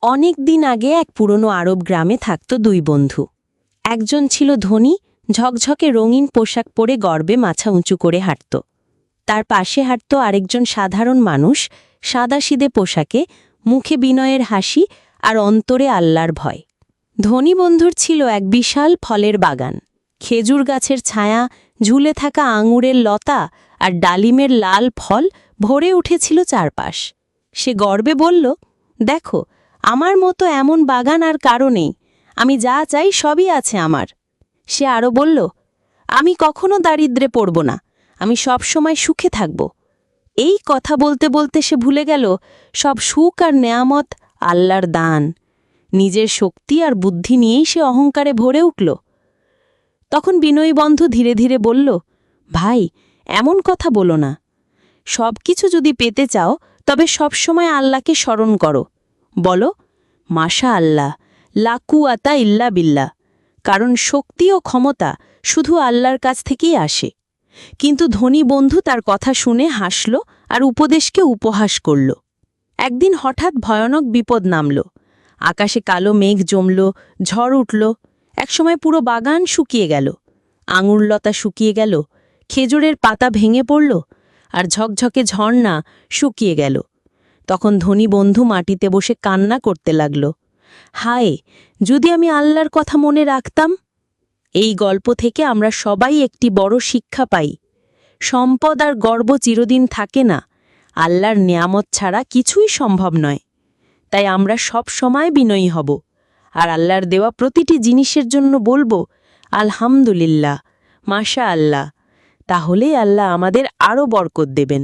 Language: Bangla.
অনেক দিন আগে এক পুরনো আরব গ্রামে থাকত দুই বন্ধু। একজন ছিল ধনী, ঝকঝকে রঙিন পোশাক পরে গর্বে মাথা উঁচু করে হাঁটত। তার পাশে হাঁটত আরেকজন সাধারণ মানুষ, সাদাসিদে পোশাকে, মুখে বিনয়ের হাসি আর অন্তরে আল্লাহর ভয়। ধনী বন্ধুর ছিল এক বিশাল ফলের বাগান, খেজুর গাছের ছায়া, ঝুলে থাকা আঙুরের লতা আর ডালিমের লাল ফল ভরে উঠেছিল চারপাশ। সে গর্বে বলল, দেখো, আমার মতো এমন বাগান আর কারো নেই, আমি যা চাই সবই আছে আমার। সে আরও বলল, আমি কখনো দারিদ্রে পড়ব না, আমি সব সময় সুখে থাকব। এই কথা বলতে বলতে সে ভুলে গেল সব সুখ আর নেয়ামত আল্লাহর দান। নিজের শক্তি আর বুদ্ধি নিয়েই সে অহংকারে ভরে উঠল। তখন বিনয়ী বন্ধু ধীরে ধীরে বলল, ভাই, এমন কথা বলো না। সব কিছু যদি পেতে চাও তবে সবসময় আল্লাহকে স্মরণ করো। বলো, মাশা আল্লাহ, লা কুওয়াতা ইল্লা বিল্লাহ, কারণ শক্তি ও ক্ষমতা শুধু আল্লাহর কাছ থেকেই আসে। কিন্তু ধনী বন্ধু তার কথা শুনে হাসল আর উপদেশকে উপহাস করল। একদিন হঠাৎ ভয়ানক বিপদ নামল। আকাশে কালো মেঘ জমল, ঝড় উঠল। একসময় পুরো বাগান শুকিয়ে গেল, আঙুরলতা শুকিয়ে গেল, খেজুরের পাতা ভেঙে পড়ল, আর ঝকঝকে ঝর্ণা শুকিয়ে গেল। তখন ধনী বন্ধু মাটিতে বসে কান্না করতে লাগল, হায়, যদি আমি আল্লাহর কথা মনে রাখতাম। এই গল্প থেকে আমরা সবাই একটি বড় শিক্ষা পাই। সম্পদ আর গর্ব চিরদিন থাকে না, আল্লাহর নেয়ামত ছাড়া কিছুই সম্ভব নয়। তাই আমরা সব সময় বিনয়ী হব, আর আল্লাহর দেওয়া প্রতিটি জিনিসের জন্য বলবো আলহামদুলিল্লাহ, মাশা আল্লাহ। তাহলেই আল্লাহ আমাদের আরও বরকত দেবেন।